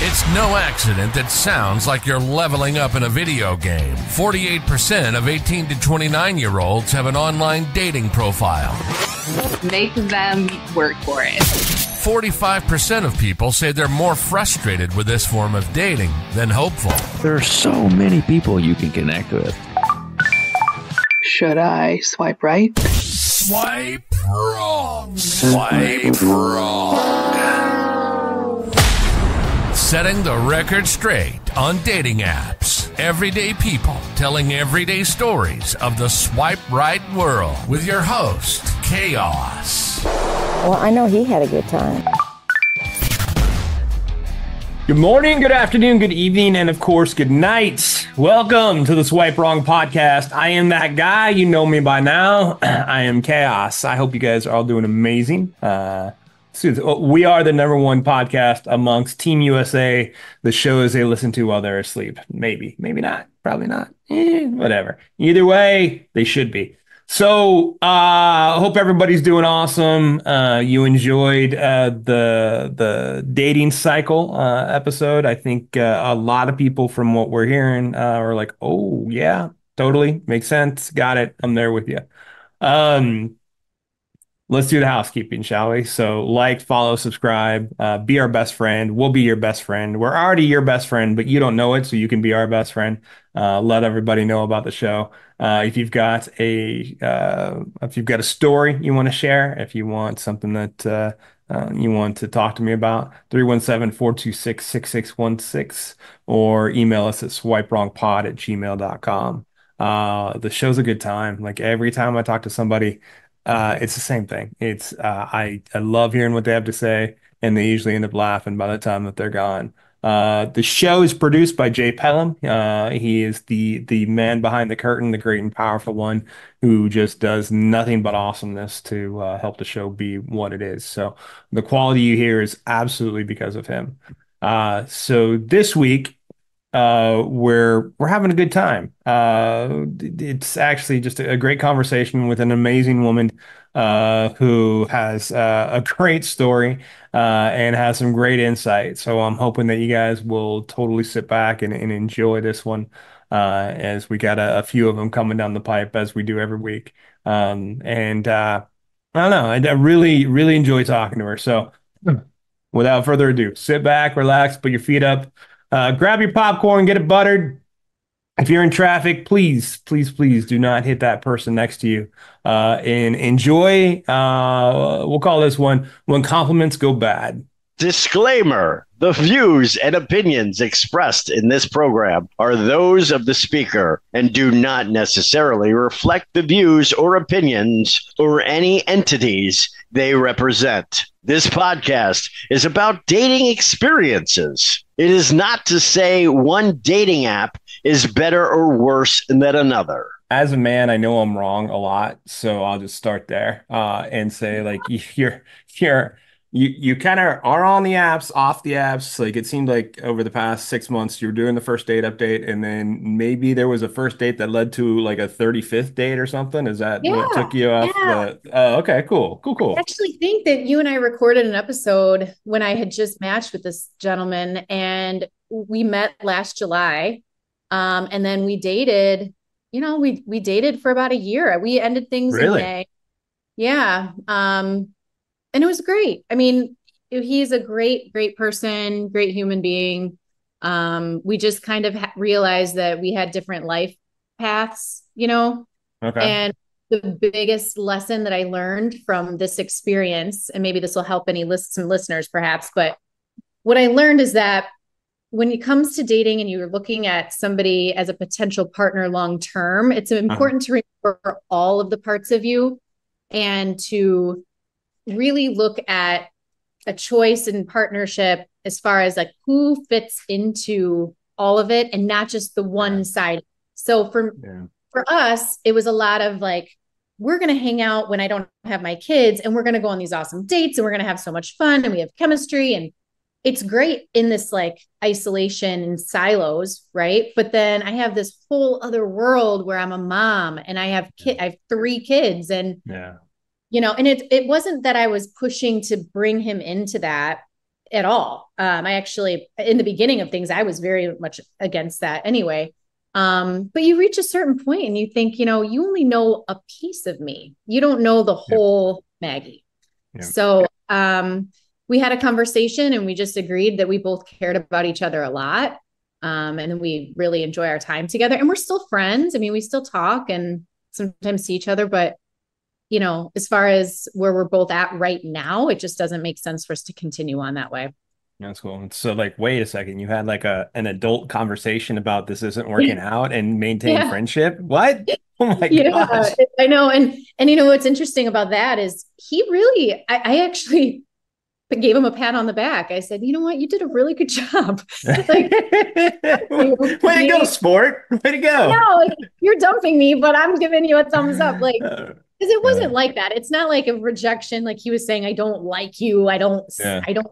It's no accident that sounds like you're leveling up in a video game. 48% of 18 to 29-year-olds have an online dating profile. Make them work for it. 45% of people say they're more frustrated with this form of dating than hopeful. There are so many people you can connect with. Should I swipe right? Swipe wrong. Swipe wrong. Setting the record straight on dating apps. Everyday people telling everyday stories of the swipe right world with your host, Koss. Well, I know he had a good time. Good morning, good afternoon, good evening, and of course, good night. Welcome to the Swipe Wrong Podcast. I am that guy. You know me by now. I am Koss. I hope you guys are all doing amazing. We are the number one podcast amongst Team USA, the shows they listen to while they're asleep. Maybe not, probably not. Whatever. Either way, they should be. So, hope everybody's doing awesome. You enjoyed the dating cycle episode. I think a lot of people, from what we're hearing, are like, "Oh yeah, totally makes sense. Got it. I'm there with you." Let's do the housekeeping, shall we? So, like, follow, subscribe, be our best friend. We'll be your best friend. We're already your best friend, but you don't know it, so you can be our best friend. Let everybody know about the show. If you've got a story you want to share, if you want something that you want to talk to me about, 317-426-6616, or email us at swipewrongpod@gmail.com. The show's a good time. Like, every time I talk to somebody, it's the same thing. It's I love hearing what they have to say, and they usually end up laughing by the time that they're gone. The show is produced by Jay Pelham. He is the man behind the curtain, the great and powerful one who just does nothing but awesomeness to help the show be what it is. So the quality you hear is absolutely because of him. So this week, we're having a good time. It's actually just a great conversation with an amazing woman who has a great story and has some great insight. So I'm hoping that you guys will totally sit back and enjoy this one, as we got a few of them coming down the pipe, as we do every week. I don't know, I really, really enjoy talking to her. So without further ado, sit back, relax, put your feet up. Grab your popcorn, get it buttered. If you're in traffic, please, please, please do not hit that person next to you. And enjoy, we'll call this one, When Compliments Go Bad. Disclaimer: the views and opinions expressed in this program are those of the speaker and do not necessarily reflect the views or opinions or any entities they represent. This podcast is about dating experiences. It is not to say one dating app is better or worse than another. As a man, I know I'm wrong a lot, so I'll just start there and say, like, you kind of are on the apps, off the apps. Like, it seemed like over the past 6 months, you were doing the first date update, and then maybe there was a first date that led to like a 35th date or something. Is that what took you off? Okay, cool. I actually think that you and I recorded an episode when I had just matched with this gentleman, and we met last July. And then we dated, we dated for about a year. We ended things in May. Yeah. And it was great. I mean, he's a great, great person, great human being. We just kind of realized that we had different life paths, Okay. And the biggest lesson that I learned from this experience, and maybe this will help some listeners perhaps, but what I learned is that when it comes to dating and you're looking at somebody as a potential partner long-term, it's important to remember all of the parts of you and to really look at a choice and partnership as far as like who fits into all of it and not just the one side. So for us, it was a lot of like, we're going to hang out when I don't have my kids, and we're going to go on these awesome dates, and we're going to have so much fun, and we have chemistry, and it's great in this like isolation and silos. Right. But then I have this whole other world where I'm a mom and I have 3 kids, and, and it wasn't that I was pushing to bring him into that. at all. I actually, in the beginning of things, I was very much against that anyway. But you reach a certain point and you think, you only know a piece of me. You don't know the Yep. whole Maggie. Yep. So we had a conversation and we just agreed that we both cared about each other a lot. And we really enjoy our time together. And we're still friends. I mean, we still talk and sometimes see each other, but as far as where we're both at right now, it just doesn't make sense for us to continue on that way. That's cool. So like, wait a second, you had like an adult conversation about this isn't working out and maintain friendship? What? Oh my gosh. I know. And what's interesting about that is he really, I actually gave him a pat on the back. I said, you know what? You did a really good job. Like, way to go, sport. Way to go. No, you're dumping me, but I'm giving you a thumbs up. Like, because it wasn't like that. It's not like a rejection. Like he was saying, I don't like you. I don't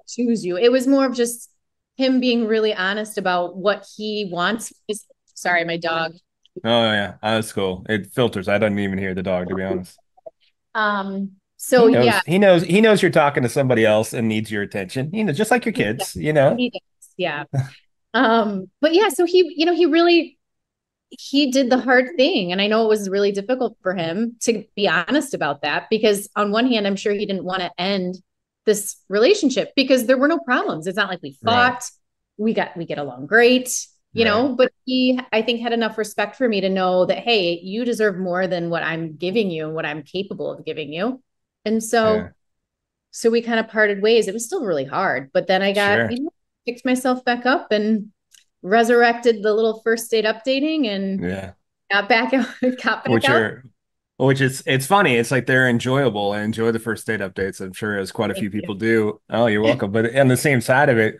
choose you. It was more of just him being really honest about what he wants. Sorry, my dog. Oh yeah. That's cool. It filters. I don't even hear the dog, to be honest. So he knows you're talking to somebody else and needs your attention, just like your kids, He does. Yeah. But yeah, so he did the hard thing. And I know it was really difficult for him to be honest about that, because on one hand, I'm sure he didn't want to end this relationship because there were no problems. It's not like we fought. Right. We get along great, but he, I think, had enough respect for me to know that, hey, you deserve more than what I'm giving you and what I'm capable of giving you. And so we kind of parted ways. It was still really hard, but then I got, picked myself back up and resurrected the little first date updating and got back out. Which is, it's funny. It's like they're enjoyable. I enjoy the first date updates. I'm sure as quite a few people do. Oh, you're welcome. But on the same side of it,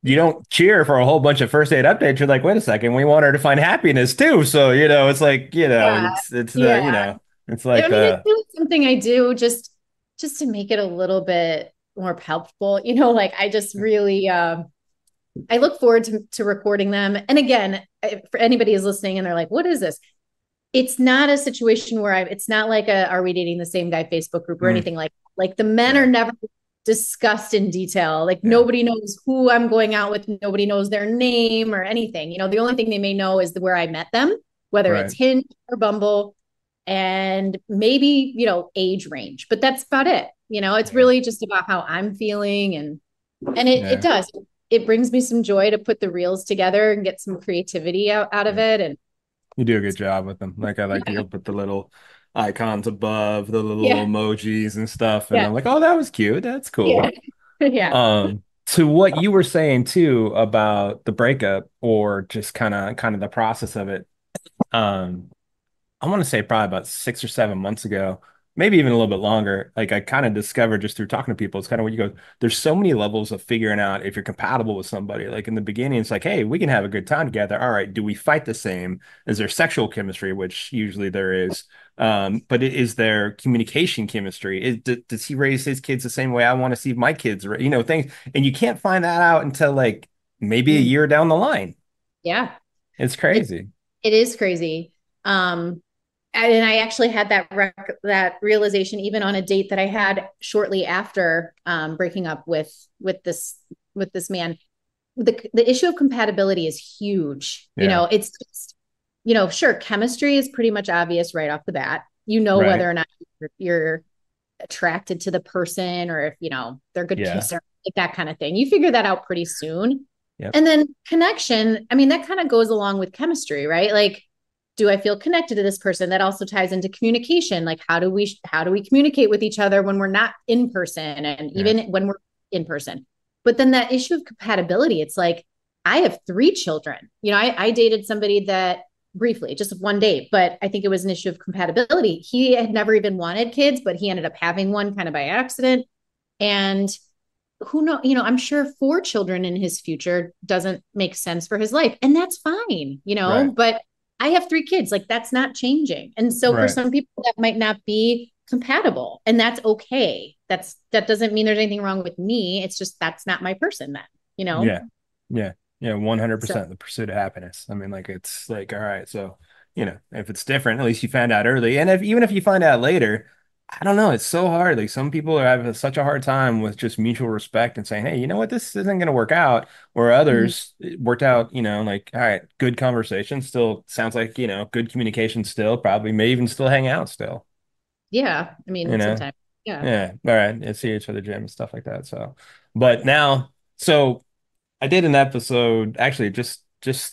you don't cheer for a whole bunch of first date updates. You're like, wait a second, we want her to find happiness too. So, it's like, it's like, it's something I do just to make it a little bit more palpable, like I just really, I look forward to recording them. And again, for anybody who's listening and they're like, what is this? It's not a situation where it's not like are we dating the same guy Facebook group or anything like the men are never discussed in detail. Like nobody knows who I'm going out with. Nobody knows their name or anything. The only thing they may know is where I met them, whether it's Hinge or Bumble, and maybe, age range, but that's about it. It's really just about how I'm feeling. And it does. It brings me some joy to put the reels together and get some creativity out of it. And you do a good job with them. Like I like you put the little icons above the little emojis and stuff. And I'm like, oh, that was cute. That's cool. To what you were saying too about the breakup or just kind of the process of it. I want to say probably about 6 or 7 months ago, maybe even a little bit longer, like I kind of discovered just through talking to people, it's kind of what you go, there's so many levels of figuring out if you're compatible with somebody. Like in the beginning, it's like, hey, we can have a good time together. All right, do we fight the same? Is there sexual chemistry, which usually there is? But is there communication chemistry? Does he raise his kids the same way I want to see my kids, things. And you can't find that out until like maybe a year down the line. Yeah. It's crazy. It is crazy. And I actually had that realization even on a date that I had shortly after breaking up with this man. The issue of compatibility is huge. It's just, sure, chemistry is pretty much obvious right off the bat. Whether or not you're attracted to the person or if they're good kisser, like that kind of thing. You figure that out pretty soon. Yep. And then connection, I mean, that kind of goes along with chemistry, right? Like, do I feel connected to this person? That also ties into communication. Like, how do we communicate with each other when we're not in person and even when we're in person? But then that issue of compatibility, it's like, I have 3 children. I dated somebody that briefly, just one date, but I think it was an issue of compatibility. He had never even wanted kids, but he ended up having one kind of by accident. And who knows, I'm sure 4 children in his future doesn't make sense for his life. And that's fine, but I have 3 kids, like that's not changing. And so for some people that might not be compatible, and that's okay. That doesn't mean there's anything wrong with me. It's just, that's not my person then, Yeah. 100% the pursuit of happiness. I mean, like, it's like, all right, so, if it's different, at least you found out early. And even if you find out later, I don't know. It's so hard. Like some people are having such a hard time with just mutual respect and saying, hey, you know what, this isn't going to work out. Or Mhm. others it worked out, like, all right, good conversation. Still sounds like, good communication still, probably may even still hang out still, Yeah. I you mean, know? sometimes. Yeah. Yeah. All right. And see each other gym and stuff like that. So, but now, so I did an episode actually just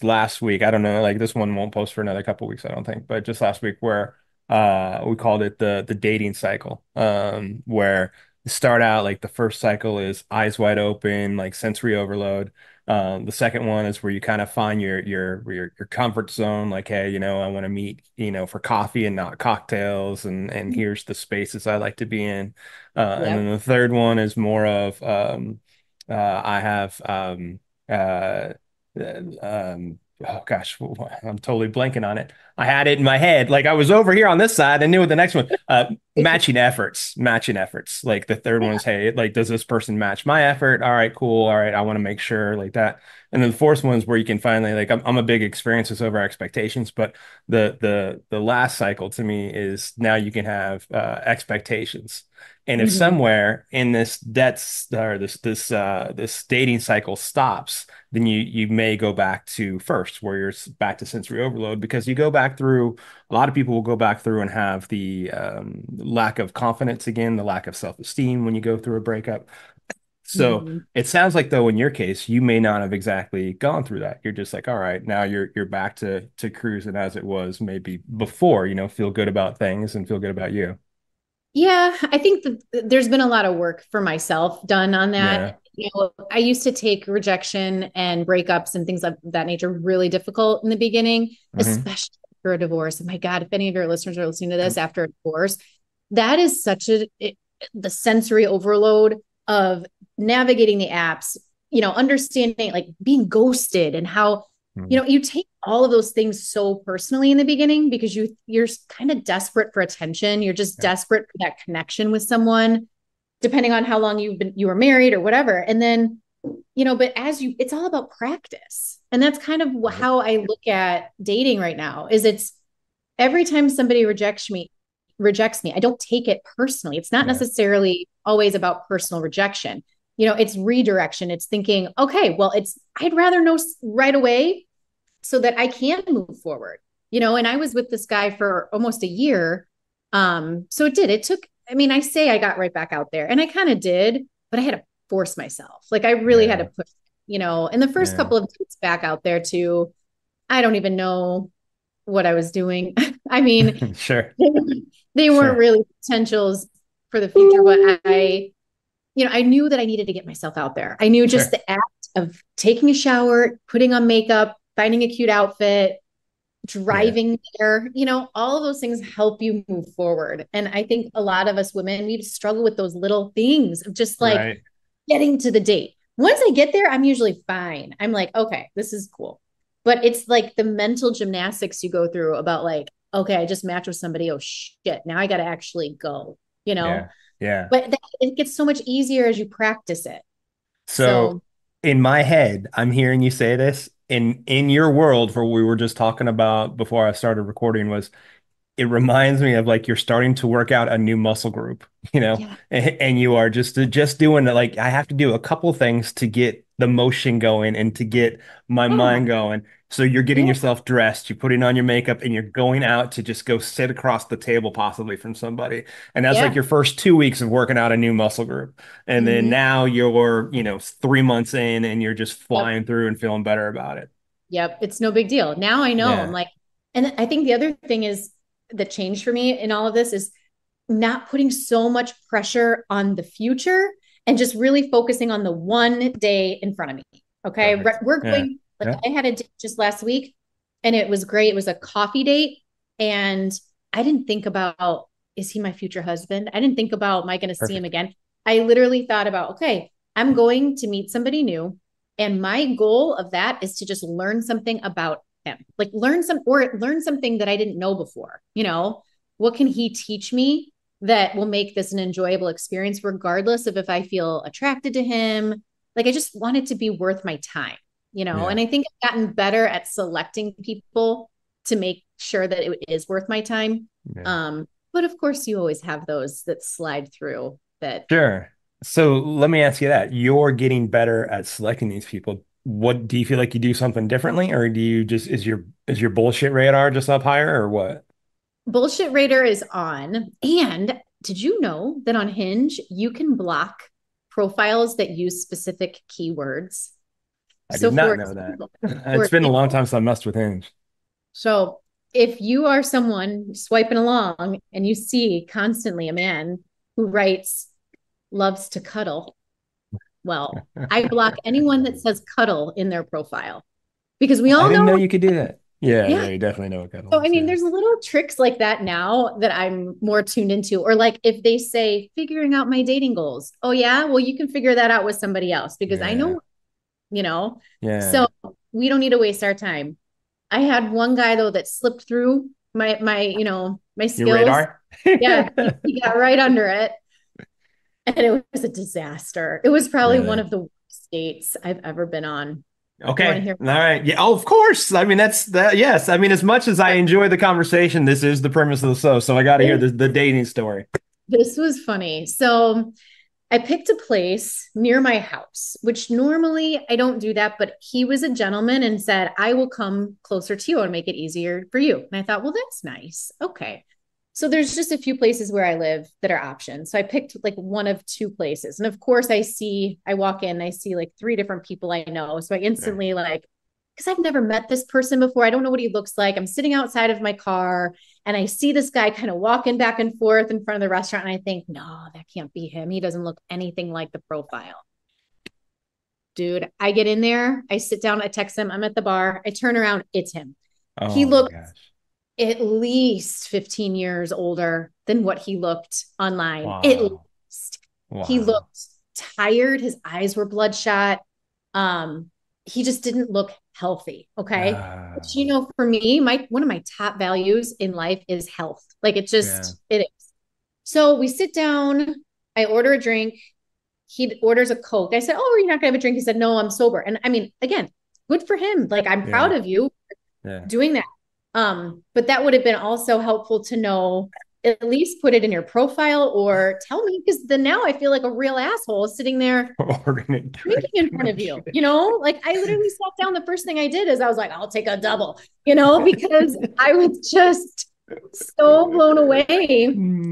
last week. I don't know, like this one won't post for another couple weeks, I don't think, but just last week where we called it the dating cycle. Where you start out like the first cycle is eyes wide open, like sensory overload. The second one is where you kind of find your comfort zone, like, hey, I want to meet, for coffee and not cocktails, and here's the spaces I like to be in. And Yep. then the third one is more of I have uh, oh gosh, I'm totally blanking on it. I had it in my head, like I was over here on this side. I knew the next one. Matching efforts. Like the third one is, hey, like, does this person match my effort? All right, cool. All right, I want to make sure like that. And then the fourth one is where you can finally, like, I'm a big experiences over expectations, but the last cycle to me is now you can have expectations. And if Mhm. somewhere in this debts or this dating cycle stops, then you may go back to first, where you're back to sensory overload, because you go back through, a lot of people will go back through and have the lack of confidence again, the lack of self-esteem when you go through a breakup. So Mhm. it sounds like, though, in your case, you may not have exactly gone through that. You're just like, all right, now you're back to cruising as it was maybe before, feel good about things and feel good about you. Yeah, I think that there's been a lot of work for myself done on Yeah. that. I used to take rejection and breakups and things of that nature really difficult in the beginning, Hmm. especially for a divorce. Oh my God, if any of your listeners are listening to this after a divorce, that is such the sensory overload of navigating the apps, understanding like being ghosted and how, you take all of those things so personally in the beginning because you're kind of desperate for attention. You're just Yeah. desperate for that connection with someone, depending on how long you were married or whatever. And then, but it's all about practice. And that's kind of Right. how I look at dating right now is it's every time somebody rejects me, I don't take it personally. It's not Yeah. necessarily always about personal rejection. It's redirection. It's thinking, okay, well, I'd rather know right away so that I can move forward. And I was with this guy for almost a year. So it took, I mean, I say I got right back out there and I kind of did, but I had to force myself. Like I really had to Yeah. push, in the first Yeah. couple of days back out there too, I don't even know what I was doing. I mean, Sure. they weren't Sure. really potentials for the future, but I knew that I needed to get myself out there. I knew just Sure. the act of taking a shower, putting on makeup, finding a cute outfit, Yeah. driving there, all of those things help you move forward. And I think a lot of us women, we struggle with those little things of just like Right. getting to the date. Once I get there, I'm usually fine. I'm like, okay, this is cool. But it's like the mental gymnastics you go through about like, okay, I just matched with somebody. Oh shit. Now I got to actually go, you know? Yeah. Yeah. But it gets so much easier as you practice it. So So in my head, I'm hearing you say this in your world, for what we were just talking about before I started recording, was it reminds me of like you're starting to work out a new muscle group, yeah. and you are just doing it. Like, I have to do a couple things to get the motion going and to get my Yeah. mind going. So you're getting Yeah. yourself dressed, you're putting on your makeup, and you're going out to just go sit across the table possibly from somebody. And that's like Yeah. your first 2 weeks of working out a new muscle group. And then Mm-hmm. now you're, 3 months in and you're just Yep. flying through and feeling better about it. Yep. It's no big deal. Now I know. I'm Yeah. like, and I think the other thing is the change for me in all of this is not putting so much pressure on the future and just really focusing on the one day in front of me. Okay. Perfect. We're Yeah. going, like, Yeah. I had a date just last week and it was great. It was a coffee date. And I didn't think about, is he my future husband? I didn't think about, am I going to see him Perfect. again? I literally thought about, okay, I'm going to meet somebody new. And my goal of that is to just learn something about him, like learn something that I didn't know before. What can he teach me that will make this an enjoyable experience, regardless of if I feel attracted to him? Like, I just want it to be worth my time. Yeah. And I think I've gotten better at selecting people to make sure that it is worth my time. Yeah. Um, But of course, you always have those that slide through that. Sure. So let me ask you that. You're getting better at selecting these people. What do you feel like you do something differently, or do you just is your bullshit radar just up higher, or what? Bullshit radar is on. And did you know that on Hinge, you can block profiles that use specific keywords? I So did not for know that. example, It's been a long time since I messed with Hinge. so if you are someone swiping along and you see constantly a man who writes loves to cuddle, well, I block anyone that says cuddle in their profile because we I all didn't know know, you could do that. Yeah, yeah. yeah, you definitely know what that So, is. I mean, Yeah. there's little tricks like that now that I'm more tuned into. Or like if they say figuring out my dating goals. Oh, yeah. Well, you can figure that out with somebody else because I Yeah. know, you know, Yeah. so we don't need to waste our time. I had one guy though that slipped through my Your skills. radar? Yeah, he got right under it. And it was a disaster. It was probably one Really? of the worst dates I've ever been on. You want to Okay. hear? All right. Yeah. Oh, of course. I mean, that's that. Yes. I mean, as much as I enjoy the conversation, this is the premise of the show. So I got to hear the dating story. This was funny. So I picked a place near my house, which normally I don't do that, but he was a gentleman and said, I will come closer to you and make it easier for you. And I thought, well, that's nice. Okay. So there's just a few places where I live that are options. So I picked like one of two places. And of course I walk in, I see like three different people I know. So I instantly like, because I've never met this person before. I don't know what he looks like. I'm sitting outside of my car and I see this guy kind of walking back and forth in front of the restaurant. And I think, no, that can't be him. He doesn't look anything like the profile. Dude, I get in there, I sit down, I text him, I'm at the bar, I turn around, it's him. He Oh my looked gosh. at least 15 years older than what he looked online. At Wow. least. He Wow. looked tired, his eyes were bloodshot. He just didn't look healthy. Okay. But Ah, you know, for me, one of my top values in life is health. Like yeah. it is. So we sit down, I order a drink. He orders a Coke. I said, oh, you're not gonna have a drink. He said, no, I'm sober. And I mean, again, good for him. Like I'm proud Yeah. of you Yeah. doing that. But that would have been also helpful to know, at least put it in your profile or tell me, because then now I feel like a real asshole sitting there Ordering a drink. drinking in front of you, like I literally sat down. The first thing I did is I was like, I'll take a double, because I was just so blown away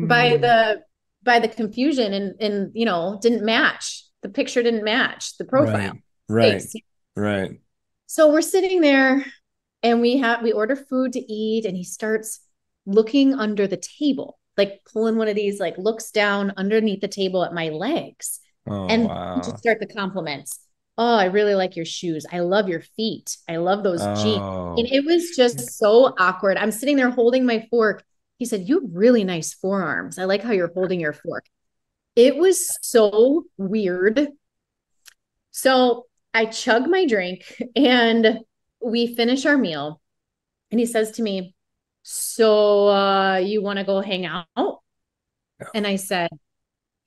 by Mm. the confusion and didn't match. The picture didn't match the profile. Right. Right. Face. Right. So we're sitting there and we order food to eat and he starts looking under the table, like pulling one of these, like looks down underneath the table at my legs. Oh, And to wow. start the compliments. Oh, I really like your shoes. I love your feet. I love those jeans. And Oh. it was just so awkward. I'm sitting there holding my fork. He said, you have really nice forearms. I like how you're holding your fork. It was so weird. So I chug my drink and we finish our meal. And he says to me, so you want to go hang out? And I said,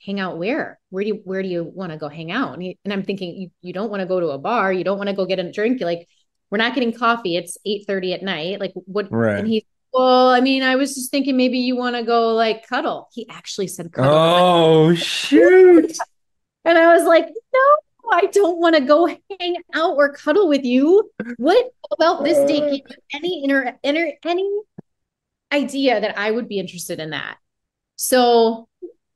hang out where? Where do you want to go hang out? And I'm thinking, you don't want to go to a bar. You don't want to go get a drink. You're like, we're not getting coffee. It's 8:30 at night. Like what? And Right. he, well, I mean, I was just thinking maybe you want to go like cuddle. He actually said cuddle. Oh, shoot. And I was like, no, I don't want to go hang out or cuddle with you. What about this date gave you any idea that I would be interested in that? So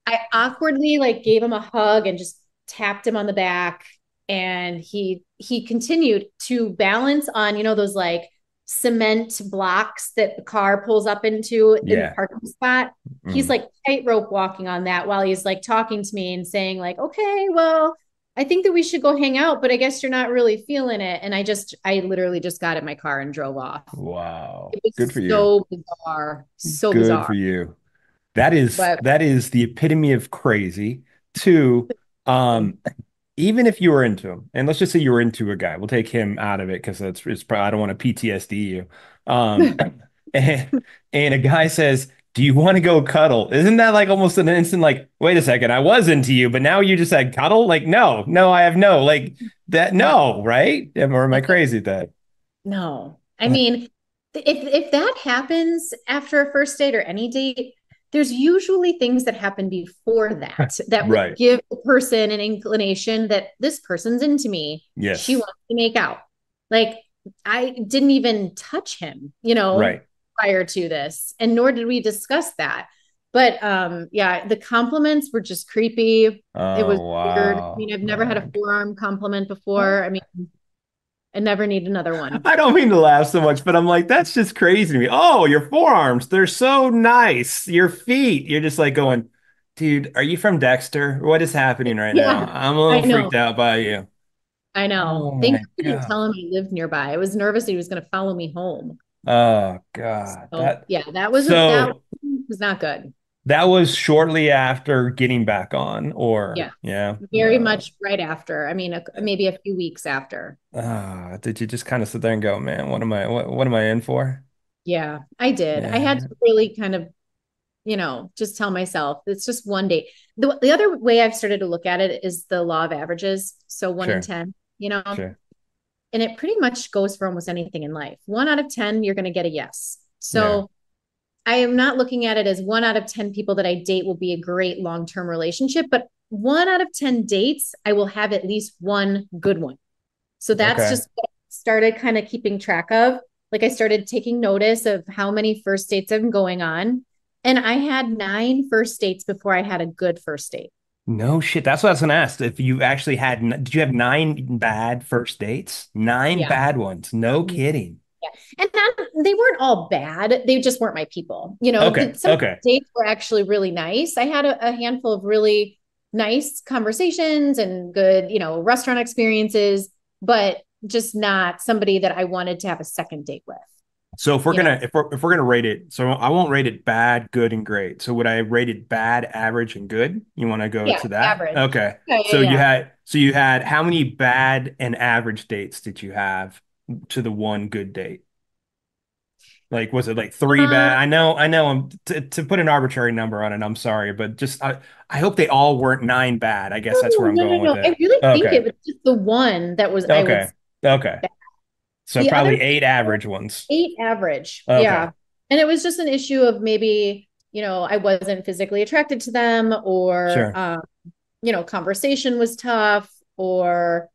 I awkwardly like gave him a hug and just tapped him on the back. And he continued to balance on, those like cement blocks that the car pulls up into in the Yeah. parking spot. He's Mm. like tightrope walking on that while he's like talking to me and saying, like, okay, well, I think that we should go hang out, but I guess you're not really feeling it. And I literally just got in my car and drove off. Wow. It Good for was you. so bizarre, so Good for bizarre. you. That is But that is the epitome of crazy. Two, even if you were into him, and let's just say you were into a guy, we'll take him out of it because it's probably I don't want to PTSD you. Um, and a guy says, "Do you want to go cuddle?" Isn't that like almost an instant like, wait a second, I was into you, but now you just said cuddle? Like, no, no, I have no like that. No, right? Or am I crazy at that? no, I mean, if that happens after a first date or any date, there's usually things that happen before that that would Right. give the person an inclination that this person's into me. She Yes. wants to make out. Like I didn't even touch him, Right. prior to this, and nor did we discuss that. But yeah, the compliments were just creepy. It was Oh, weird. I wow. mean, I've never had a Man. forearm compliment before. I mean, I never need another one. I don't mean to laugh so much, but I'm like, that's just crazy to me. Oh, your forearms, they're so nice. Your feet, you're just like going, dude, are you from Dexter? What is happening right now? Yeah, I'm a I little know. freaked out by you. I know. Oh Thank my God I didn't God. tell him I lived nearby. I was nervous he was going to follow me home. Oh God. So yeah, that So was not good. that was shortly after getting back on, or Yeah, yeah. very much right after. I mean, maybe a few weeks after. Did you just kind of sit there and go, man, what am I in for? Yeah, I did. I had Yeah, to really kind of, just tell myself it's just one day. The other way I've started to look at it is the law of averages. So one in sure, 10, sure. and it pretty much goes for almost anything in life. One out of 10, you're going to get a yes. Yeah. So I am not looking at it as one out of 10 people that I date will be a great long-term relationship, but one out of 10 dates, I will have at least one good one. So that's Okay. just what I started kind of keeping track of. Like I started taking notice of how many first dates I'm going on. And I had 9 first dates before I had a good first date. No shit. That's what I was gonna ask. If you actually did you have 9 bad first dates? Nine Yeah. bad ones. No kidding. Yeah. And they weren't all bad. They just weren't my people. Okay. Some Okay. dates were actually really nice. I had a handful of really nice conversations and good, restaurant experiences, but just not somebody that I wanted to have a second date with, So if we're you know? gonna if we're gonna rate it, so I won't rate it bad, good, and great. So would I rate it bad, average, and good? You want to go Yeah, to that? average. Okay. Yeah, yeah, So you yeah. had so you had how many bad and average dates did you have to the one good date? Like, was it like 3 bad? Um, I know. To put an arbitrary number on it. I'm sorry, but just I hope they all weren't 9 bad. I guess that's where I'm no, going with no. I it. really think Okay, it was just the one that was, I would okay, say okay. bad. So The other probably 8 average ones. 8 average. Okay, Yeah. And it was just an issue of maybe, I wasn't physically attracted to them, or, sure. conversation was tough, or,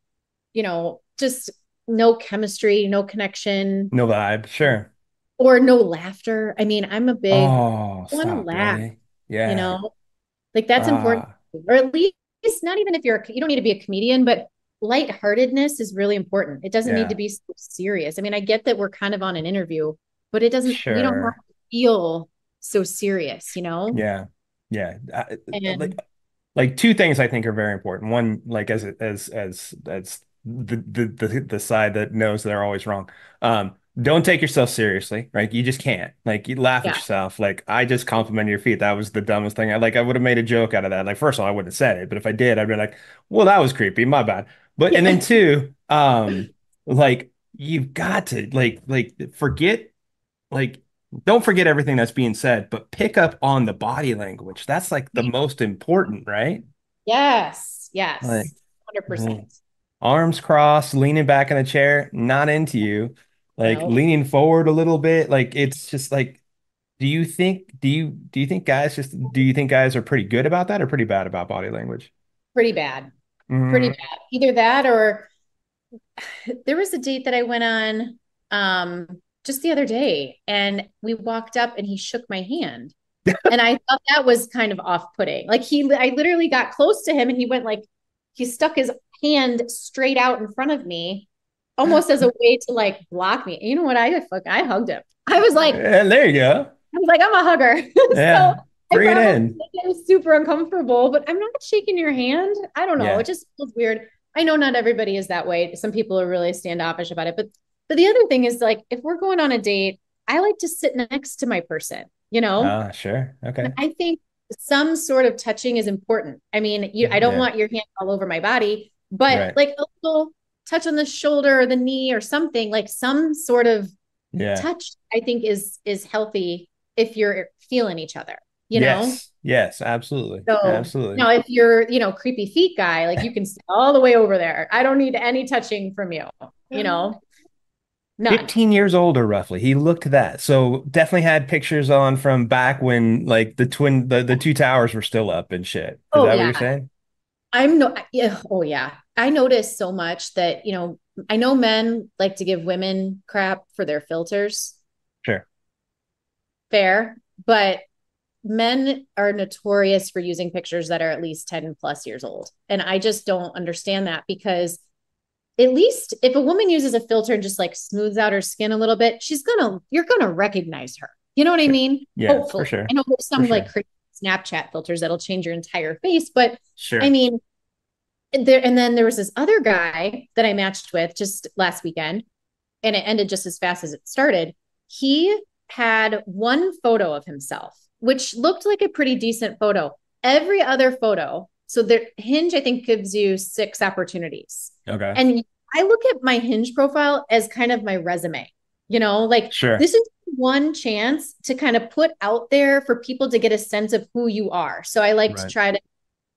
just no chemistry, no connection, No vibe. Sure. or no laughter. I mean, I'm a big, Oh, I want to stop, laugh, really? you Yeah. know, like that's important, Ah, or at least not even if you don't need to be a comedian, but lightheartedness is really important. It doesn't need to yeah. be so serious. I mean, I get that we're kind of on an interview, but we don't have Sure. to feel so serious. Yeah. Yeah. And Like two things I think are very important. One, like as the side that knows they're always wrong. Don't take yourself seriously, right? You just can't. Like you laugh at yeah, yourself. Like I just complimented your feet. That was the dumbest thing. I would have made a joke out of that. Like first of all, I wouldn't have said it, but if I did, I'd be like, well, that was creepy. My bad. But and then yeah, two, like you've got to like forget like don't forget everything that's being said, but pick up on the body language. That's like the most important, right? yes, Like, yes, mm, 100%. arms crossed, leaning back in a chair, not into you. Like No, leaning forward a little bit. Like it's just like, do you think guys are pretty good about that or pretty bad about body language? pretty bad, pretty Mm. bad. Either that, or there was a date that I went on just the other day, and we walked up and he shook my hand. And I thought that was kind of off-putting. Like I literally got close to him and he stuck his hand straight out in front of me, almost as a way to like block me. And you know what? I hugged him. And there you go. I'm a hugger. So Yeah. I Bring it probably in. was super uncomfortable, but I'm not shaking your hand. I don't know. It Yeah. just feels weird. I know not everybody is that way. Some people are really standoffish about it, but the other thing is like if we're going on a date, I like to sit next to my person, you know? Ah, sure. Okay. I think some sort of touching is important. I mean, I don't Yeah. want your hand all over my body, but Right. like a little touch on the shoulder or the knee or something, like some sort of Yeah. touch, I think is healthy if you're feeling each other, you know? Yes. Yes. Absolutely. So Absolutely. now if you're, creepy feet guy, like you can stay all the way over there. I don't need any touching from you, you know? None. 15 years older, roughly. He looked that. So definitely had pictures on from back when like the two towers were still up and shit. Is Oh that what yeah. you're saying? Yeah, oh yeah. I noticed so much that, I know men like to give women crap for their filters. Sure. Fair, but men are notorious for using pictures that are at least 10 plus years old. And I just don't understand that, because at least if a woman uses a filter and just like smooths out her skin a little bit, you're gonna recognize her. You know what I Sure. mean? Yeah, for Hopefully. sure. I know there's For some sure. like crazy Snapchat filters that'll change your entire face, but Sure. I mean, and then there was this other guy that I matched with just last weekend, and it ended just as fast as it started. He had one photo of himself, which looked like a pretty decent photo. Every other photo, so the Hinge, I think, gives you 6 opportunities. Okay. And I look at my Hinge profile as kind of my resume, like Sure. this is one chance to kind of put out there for people to get a sense of who you are. So I like to try to,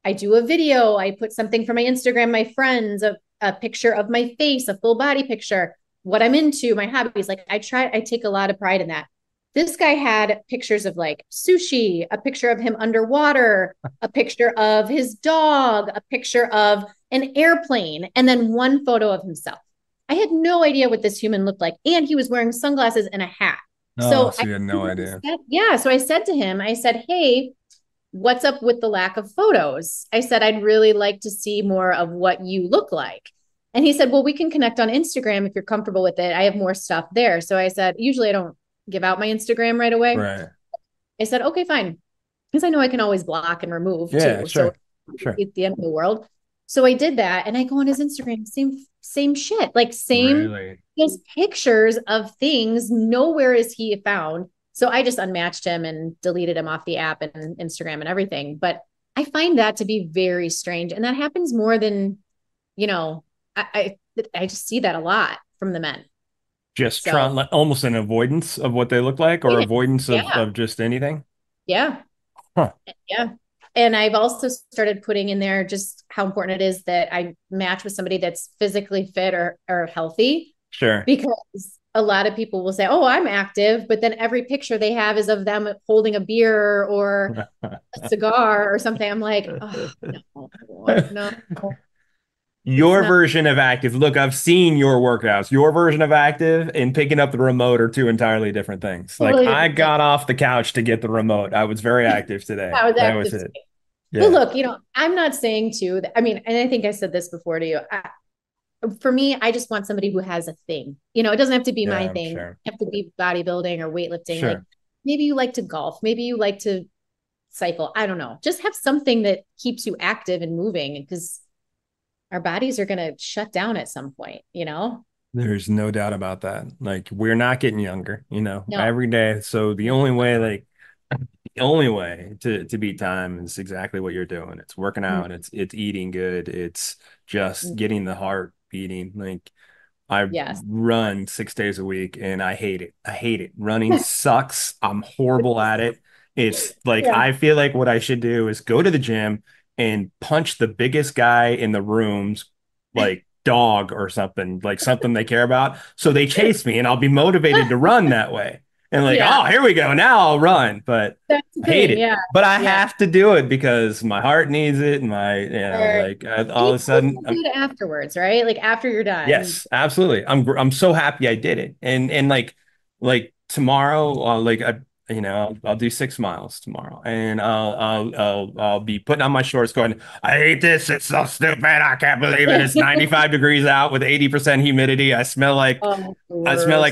I do a video, I put something for my Instagram, my friends, a picture of my face, a full body picture, what I'm into, my hobbies. Like I take a lot of pride in that. This guy had pictures of like sushi, a picture of him underwater, a picture of his dog, a picture of an airplane, and then one photo of himself. I had no idea what this human looked like. And he was wearing sunglasses and a hat. Oh, so you had no idea. So I said to him, I said, hey, what's up with the lack of photos? I said, I'd really like to see more of what you look like. And he said, well, we can connect on Instagram if you're comfortable with it. I have more stuff there. So I said, usually I don't give out my Instagram right away. Right. I said, okay, fine. Because I know I can always block and remove too. Sure. So Sure. it's the end of the world. So I did that, and I go on his Instagram, same shit, like same Really? his pictures of things. Nowhere is he found. So I just unmatched him and deleted him off the app and Instagram and everything. But I find that to be very strange, and that happens more than I just see that a lot from the men. Just trying, like, almost an avoidance of what they look like, or avoidance of just anything. Yeah. Huh. Yeah. And I've also started putting in there just how important it is that I match with somebody that's physically fit or healthy. Sure. Because a lot of people will say, oh, I'm active, but then every picture they have is of them holding a beer or a cigar or something. I'm like, oh, no. Your version of active. Look, I've seen your workouts. Your version of active and picking up the remote are two entirely different things. Like I got off the couch to get the remote. I was very active today. That was it. Yeah. But look, I'm not saying and I think I said this before to you. For me, I just want somebody who has a thing. It doesn't have to be my thing. Sure. It have to be bodybuilding or weightlifting. Sure. Like maybe you like to golf. Maybe you like to cycle. I don't know. Just have something that keeps you active and moving, because our bodies are going to shut down at some point, There's no doubt about that. Like we're not getting younger, No. every day. So the only way to beat time is exactly what you're doing. It's working out. It's eating good. It's just getting the heart beating. Like I run 6 days a week and I hate it. I hate it. Running sucks. I'm horrible at it. It's like, I feel like what I should do is go to the gym and punch the biggest guy in the room's like dog or something, like something they care about. So they chase me and I'll be motivated to run that way. And like, oh, here we go. Now I'll run. But I hate it. Yeah. But I have to do it because my heart needs it. And all of a sudden do it afterwards, right? Like after you're done. Yes, absolutely. I'm so happy I did it. And like tomorrow, I'll do 6 miles tomorrow, and I'll be putting on my shorts going, I hate this. It's so stupid. I can't believe it. It's 95 degrees out with 80% humidity. I smell like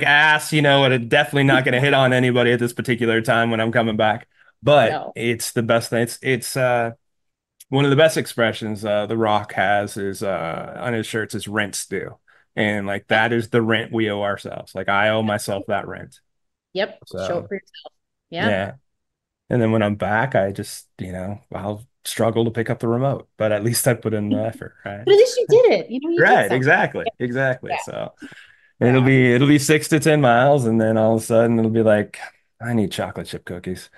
ass, and I'm definitely not going to hit on anybody at this particular time when I'm coming back. But it's the best thing. It's one of the best expressions The Rock has is on his shirts is rents due. And like that is the rent we owe ourselves. Like I owe myself that rent. Yep. So, show it for yourself. Yeah. And then when I'm back, I just, I'll struggle to pick up the remote, but at least I put in the effort, right? But at least you did it. You right, did exactly. Yeah. So it'll be 6 to 10 miles, and then all of a sudden it'll be like, I need chocolate chip cookies.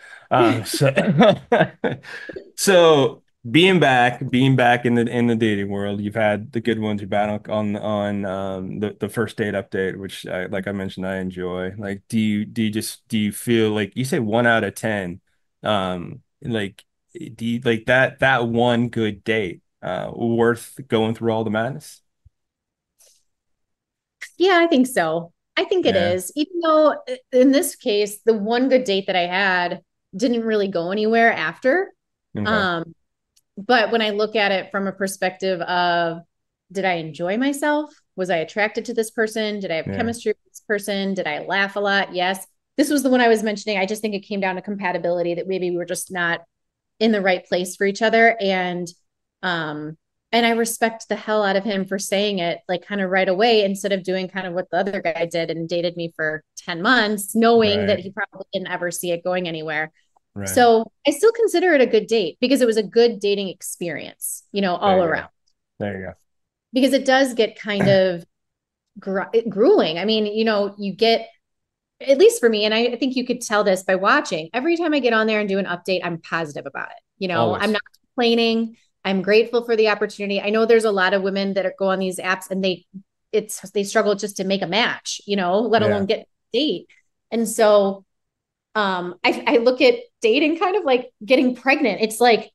So being back in the dating world, you've had the good ones. You've had on the first date update, which like I mentioned, I enjoy. Like, do you feel like you say 1 out of 10? Like, do you like that one good date worth going through all the madness? Yeah, I think so. I think it Yeah. is. Even though in this case, the one good date that I had didn't really go anywhere after. Okay. Um, but when I look at it from a perspective of, did I enjoy myself? Was I attracted to this person? Did I have Yeah. chemistry with this person? Did I laugh a lot? Yes. This was the one I was mentioning. I just think it came down to compatibility, that maybe we were just not in the right place for each other. Um, and I respect the hell out of him for saying it like kind of right away, instead of doing kind of what the other guy did and dated me for 10 months, knowing that Right. he probably didn't ever see it going anywhere. Right. So I still consider it a good date because it was a good dating experience, There all you go. around. There you Because it does get kind of grueling. I mean, you get, at least for me, and I think you could tell this by watching, every time I get on there and do an update, I'm positive about it. go. I'm Always. not complaining. I'm grateful for the opportunity. I know there's a lot of women that go on these apps and they struggle just to make a match, let Yeah. alone get a date. And so I look at dating kind of like getting pregnant. It's like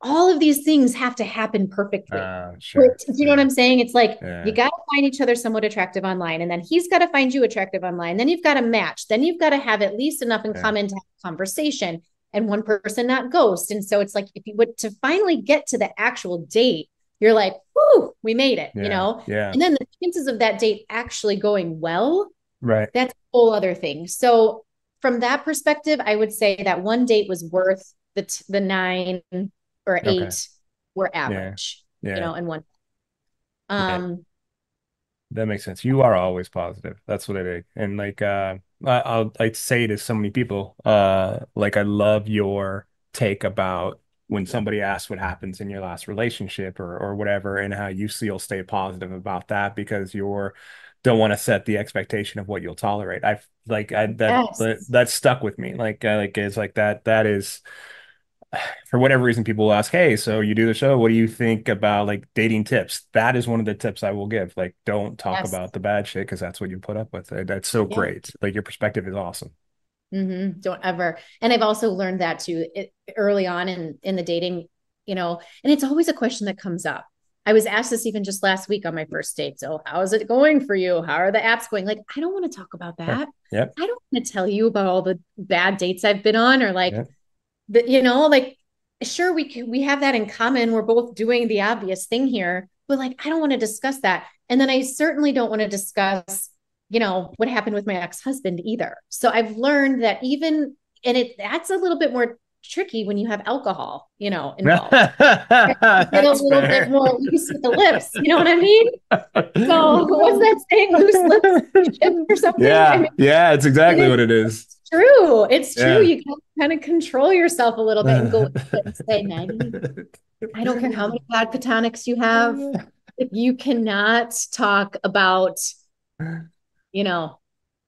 all of these things have to happen perfectly. Sure. Do you know what Yeah. I'm saying? It's like you Yeah. got to find each other somewhat attractive online, and then he's got to find you attractive online. Then you've got to match. Then you've got to have at least enough in Yeah. common to have a conversation, and one person not ghost. And so it's like, if you would to finally get to the actual date, you're like, whoo, we made it, Yeah. Yeah. And then the chances of that date actually going well, Right. that's a whole other thing. So from that perspective, I would say that one date was worth the 9 or 8 Okay. were Yeah. average, Yeah. and one. Yeah. Um, That makes sense. You are always positive. That's what I think. And like I'd say to so many people, like I love your take about when somebody asks what happens in your last relationship or whatever, and how you still stay positive about that because you're don't want to set the expectation of what you'll tolerate. I like I yes. that stuck with me. Like it's like that is for whatever reason, people will ask, "Hey, so you do the show. What do you think about like dating tips?" That is one of the tips I will give. Like, don't talk Yes. about the bad shit because that's what you put up with. That's so Yeah. great. Like, your perspective is awesome. Don't ever. And I've also learned that too, early on in the dating, and it's always a question that comes up. I was asked this even just last week on my first date. So, how is it going for you? How are the apps going? Like, I don't want to talk about Sure. that. Yep. I don't want to tell you about all the bad dates I've been on, or like, Yep. like, sure, we have that in common. We're both doing the obvious thing here, but like, I don't want to discuss that. And then I certainly don't want to discuss, what happened with my ex-husband either. So I've learned that even, and that's a little bit more tricky when you have alcohol, involved. Get a That's little bit fair. more loose with the lips. You know what I mean? So what's that saying? Loose lips or something? I Yeah. mean, Yeah. It's and exactly what it is. it's true. It's true. Yeah. You can kind of control yourself a little bit and go and say, Maggie, I don't care how many vodka tonics you have. If you cannot talk about, you know,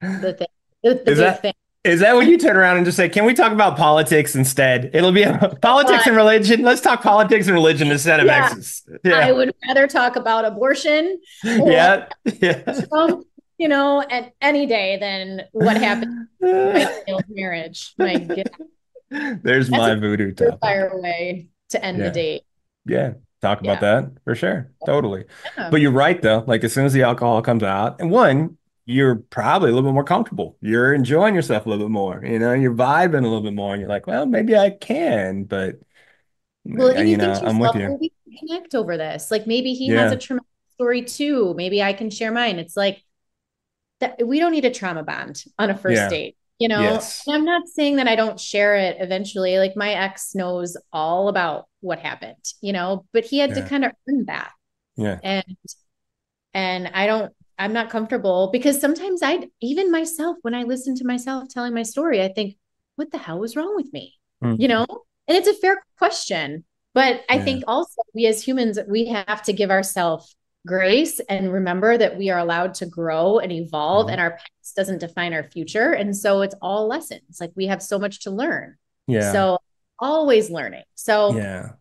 the thing, the Is big that thing. is that when you turn around and just say, "Can we talk about politics instead?" It'll be politics But and religion. Let's talk politics and religion instead of yeah, exes. I Yeah. would rather talk about abortion or Yeah. Yeah. Trump, at any day than what happened in my failed marriage. My God, There's that's a my voodoo topic. surefire way to end the Yeah. date. Yeah. Talk about Yeah. that for sure. Totally. Yeah. But you're right though. Like as soon as the alcohol comes out, and one, you're probably a little bit more comfortable. You're enjoying yourself a little bit more. You're vibing a little bit more, and you're like, well, maybe I can, but Well, and you think to I'm with yourself, you. well, we can connect over this. Like maybe he has a Yeah. traumatic story too. Maybe I can share mine. It's like that we don't need a trauma bond on a first Yeah. date, Yes. And I'm not saying that I don't share it eventually. Like my ex knows all about what happened, but he had to Yeah. kind of earn that. Yeah. And I'm not comfortable because sometimes even myself, when I listen to myself telling my story, I think, what the hell was wrong with me? Mm. And it's a fair question, but I Yeah. think also we as humans, we have to give ourselves grace and remember that we are allowed to grow and evolve, Mhm. and our past doesn't define our future. And so it's all lessons. Like we have so much to learn. Yeah. So always learning. So Yeah.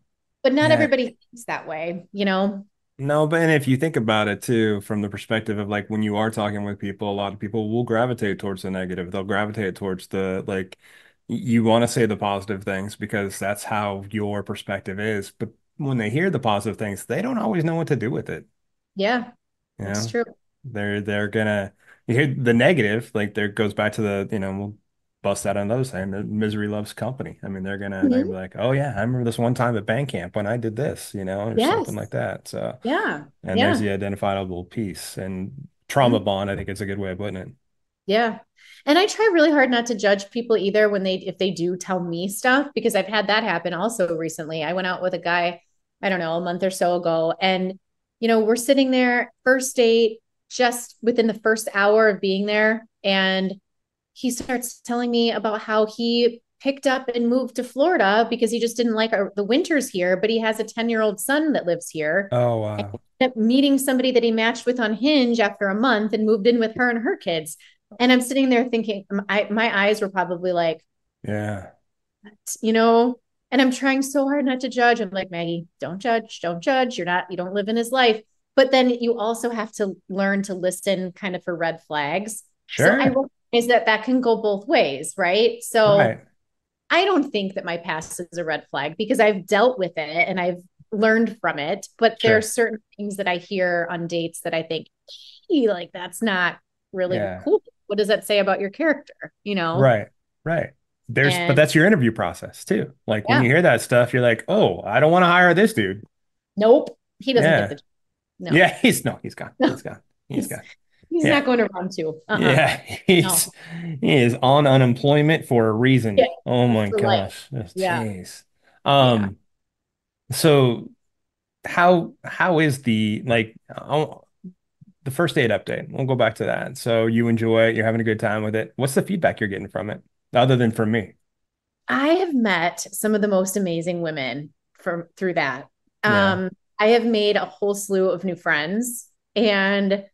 but not Yeah. everybody thinks that way, you know? No, but and if you think about it too, from the perspective of like when you are talking with people, a lot of people will gravitate towards the negative. They'll gravitate towards the like you want to say the positive things because that's how your perspective is. But when they hear the positive things, they don't always know what to do with it. Yeah, You that's know, true. they're gonna you hear the negative, like there goes back to the, we'll bust out another saying, that misery loves company. I mean, they're gonna be Mhm. like, oh yeah, I remember this one time at band camp when I did this, or something Yes. like that. So, Yeah. and there's Yeah. the identifiable piece and trauma Mhm. bond. I think it's a good way of putting it. Yeah. And I try really hard not to judge people either when if they do tell me stuff, because I've had that happen also recently. I went out with a guy, I don't know, a month or so ago, and we're sitting there, first date, just within the first hour of being there, and he starts telling me about how he picked up and moved to Florida because he just didn't like the winters here, but he has a 10-year-old son that lives here. Oh And wow. he ended up meeting somebody that he matched with on Hinge after a month and moved in with her and her kids. And I'm sitting there thinking, my eyes were probably like, Yeah. you know, and I'm trying so hard not to judge. I'm like, Maggie, don't judge, don't judge. You don't live in his life. But then you also have to learn to listen kind of for red flags. So I Sure. recognize that that can go both ways, right? So Right. I don't think that my past is a red flag because I've dealt with it and I've learned from it. But there are Sure. certain things that I hear on dates that I think, like, that's not really Yeah. cool. What does that say about your character? Right. Right. But And that's your interview process too. Like when yeah, you hear that stuff, you're like, oh, I don't want to hire this dude. nope, he doesn't get Yeah. the job. No, Yeah. He's gone. no, He's gone. He's he's gone. he's Yeah. not going to round two. Yeah. No. He is on unemployment for a Yeah, reason. Oh my for life. gosh. Just Yeah, jeez. yeah. So how is the first date update? We'll go back to that. So you enjoy it, you're having a good time with it. What's the feedback you're getting from it, other than from me? I have met some of the most amazing women from through that. Yeah. I have made a whole slew of new friends, and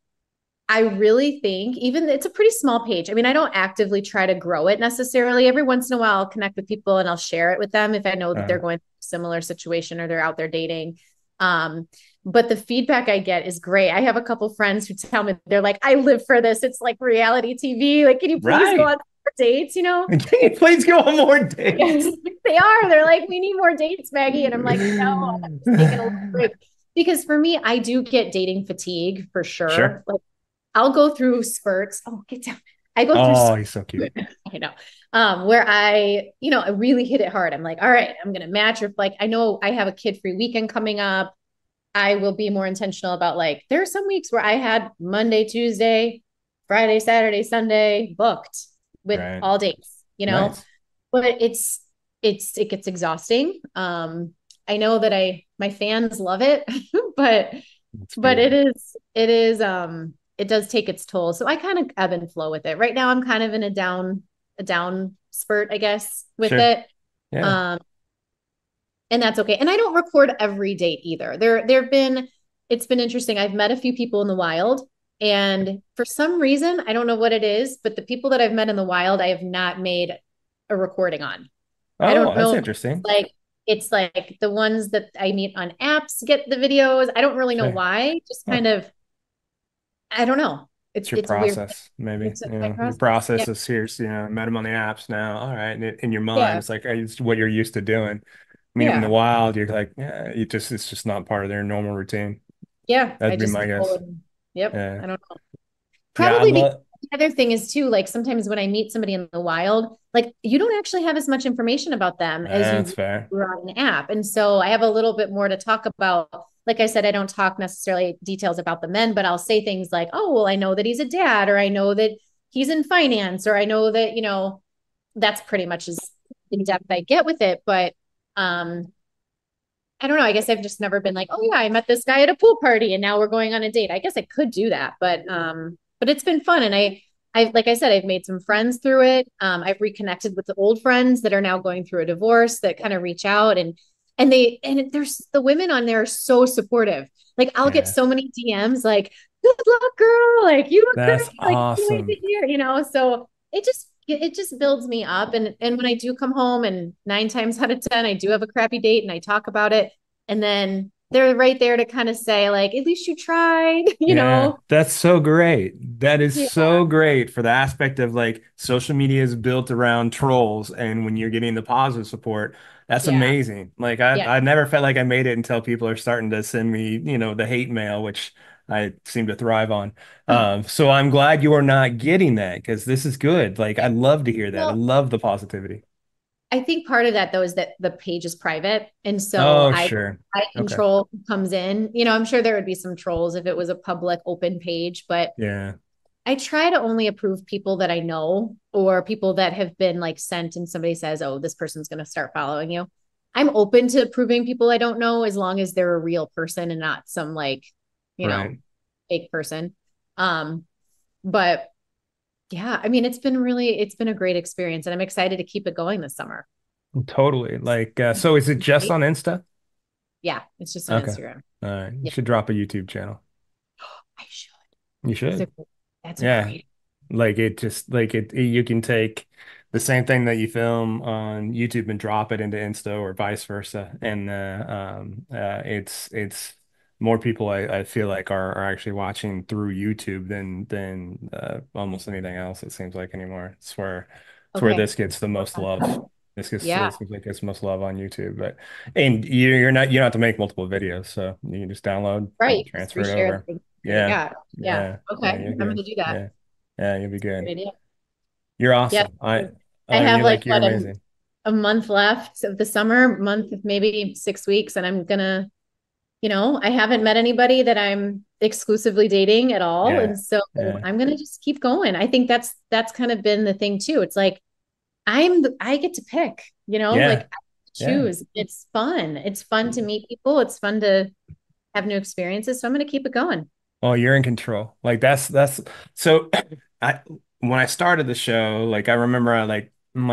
I really think even it's a pretty small page. I mean, I don't actively try to grow it necessarily. Every once in a while, I'll connect with people and I'll share it with them if I know that they're Uh, going through a similar situation or they're out there dating. Um, but the feedback I get is great. I have a couple friends who tell me they're like, I live for this. It's like reality TV. Like, can you please go right. on dates? Can you please go on more Yes, dates? they are. They're like, we need more dates, Maggie. And I'm like, no, I'm just taking a little break. Because for me, I do get dating fatigue for sure. Sure. Like I'll go through spurts. Oh, get down. I go through Oh, spurts, he's so cute. I know. Where I really hit it hard. I'm like, all right, I'm gonna match with like I know I have a kid-free weekend coming up. I will be more intentional about like there are some weeks where I had Monday, Tuesday, Friday, Saturday, Sunday booked with Right. all dates. Nice. But it gets exhausting. I know that my fans love it, but It's but it beautiful. is it is it does take its toll. So I kind of ebb and flow with it. Right now I'm kind of in a down spurt, I guess, with Sure. it. Yeah. Um, and that's okay. And I don't record every date either. There've been it's been interesting. I've met a few people in the wild, and for some reason, I don't know what it is, but the people that I've met in the wild, I have not made a recording on. I Oh, don't that's know. interesting. It's like the ones that I meet on apps get the videos. I don't really know Sure. why. Just Huh. kind of, I don't know. It's It's your it's weird. process, maybe. It's my Your process. Yeah. process is here's, met him on the apps now. All right. And in your mind, Yeah. it's like it's what you're used to doing. Meet them in the Yeah. wild, you're like, yeah, it's just not part of their normal routine. Yeah. I That'd be just my go guess. and yep. Yeah. I don't know. Yeah, I Probably because love the other thing is too, like sometimes when I meet somebody in the wild, like you don't actually have as much information about them as that's you fair. were on an app. And so I have a little bit more to talk about. Like I said, I don't talk necessarily details about the men, but I'll say things like, oh, well, I know that he's a dad, or I know that he's in finance, or I know that, that's pretty much as in depth I get with it. But um, I don't know. I guess I've just never been like, oh yeah, I met this guy at a pool party and now we're going on a date. I guess I could do that, but it's been fun. And I like I said, I've made some friends through it. I've reconnected with the old friends that are now going through a divorce that kind of reach out and there's the women on there are so supportive. Like I'll get Yeah. so many DMs like, good luck, girl. Like you look great. That's Like can't wait to awesome. hear. So it just builds me up. And when I do come home and 9 times out of 10, I do have a crappy date and I talk about it. And then they're right there to kind of say, like, at least you tried, you Yeah, know? that's so great. That is Yeah. so great for the aspect of like social media is built around trolls, and when you're getting the positive support, that's Yeah. amazing. Like I, Yeah. I never felt like I made it until people are starting to send me, the hate mail, which I seem to thrive on. So I'm glad you are not getting that because this is good. Like I love to hear that. I Well, love the positivity. I think part of that though is that the page is private. And so Oh, I sure. I Okay. control who comes in. You know, I'm sure there would be some trolls if it was a public open page, but Yeah. I try to only approve people that I know or people that have been like sent and somebody says, oh, this person's going to start following you. I'm open to approving people I don't know as long as they're a real person and not some like, you know, Right. fake person. Um, but yeah, I mean, it's been a great experience and I'm excited to keep it going this summer. Totally. Like, so is it just Right? on Insta? Yeah, it's just on Okay. Instagram. All right. You Yeah, should drop a YouTube channel. I should. You That's should. that's a Yeah. great. Like it just like you can take the same thing that you film on YouTube and drop it into Insta or vice versa. And it's more people I feel like are actually watching through YouTube than almost anything else, it seems like anymore. It's where Okay. this gets the most love. Yeah. This seems like it's most love on YouTube. But and you don't have to make multiple videos, so you can just download and Right. Just transfer it reshare over. the link. Yeah. Yeah. Yeah. Yeah. Yeah, Okay. you're I'm gonna good. do that. Yeah. Yeah, you'll be good. Great idea. You're Yeah. awesome. I have You're like amazing. a month left of the summer, month, maybe 6 weeks, and I'm gonna, I haven't met anybody that I'm exclusively dating at all. Yeah. And so Yeah. I'm gonna just keep going. I think that's kind of been the thing too. It's like I get to pick, like Yeah. I Yeah. choose. It's fun. It's fun to meet people. It's fun to have new experiences. So I'm gonna keep it going. Oh, you're in control. Like that's so I when I started the show, like I remember I'm like,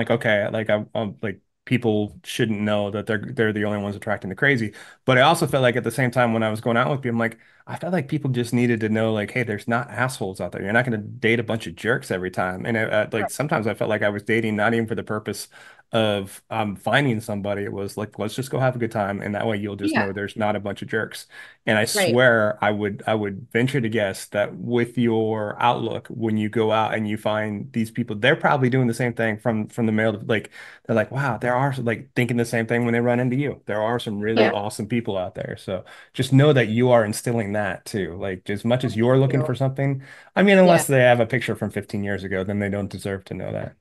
okay, like I'm like people shouldn't know that they're the only ones attracting the crazy. But I also felt like at the same time when I was going out with people, I'm like, I felt like people just needed to know like, hey, there's not assholes out there. You're not going to date a bunch of jerks every time. And like sometimes I felt like I was dating not even for the purpose of finding somebody. It was like, let's just go have a good time, and that way you'll just Yeah. know there's not a bunch of jerks. And I Right. swear I would venture to guess that with your outlook, when you go out and you find these people, they're probably doing the same thing from the male. Like they're like, wow, there are like thinking the same thing when they run into you. There are some really Yeah. awesome people out there. So just know that you are instilling that too. Like as much as you're looking for something, I mean, Yeah. unless they have a picture from 15 years ago, then they don't deserve to know that.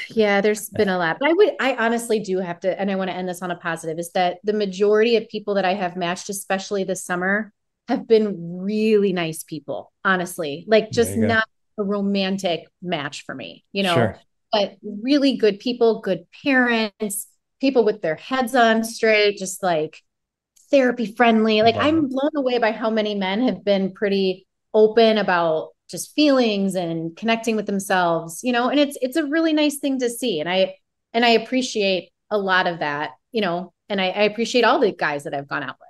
Yeah, there's been a lot. But I honestly do have to, and I want to end this on a positive, is that the majority of people that I have matched, especially this summer, have been really nice people, honestly. Like There just you go. not a romantic match for me, Sure. but really good people, good parents, people with their heads on straight, just like therapy friendly. Like Love I'm it. blown away by how many men have been pretty open about just feelings and connecting with themselves, and it's a really nice thing to see. And I appreciate a lot of that, and I appreciate all the guys that I've gone out with.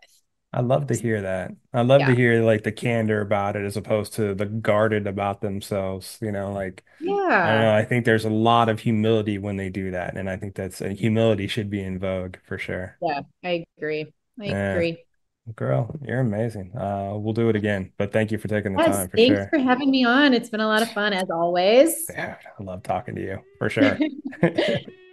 I love to hear that. I love to Yeah. hear like the candor about it as opposed to the guarded about themselves. Like I don't Yeah. know. I think there's a lot of humility when they do that, and I think that's humility should be in vogue for sure. Yeah. I agree. I Yeah, agree. girl, you're amazing. We'll do it again, but thank you for taking the Yes. time for Thanks sure. for having me on. It's been a lot of fun as always. Yeah, I love talking to you for sure.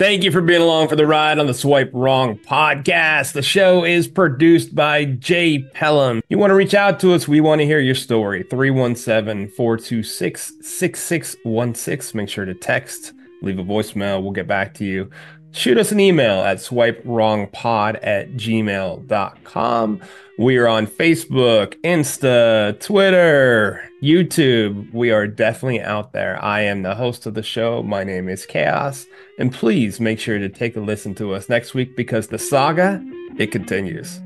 Thank you for being along for the ride on the Swipe Wrong podcast. The show is produced by Jay Pelham. You want to reach out to us? We want to hear your story. 317-426-6616. Make sure to text, leave a voicemail. We'll get back to you. Shoot us an email at swipewrongpod@gmail.com. We are on Facebook, Insta, Twitter, YouTube. We are definitely out there. I am the host of the show. My name is Chaos. And please make sure to take a listen to us next week because the saga, it continues.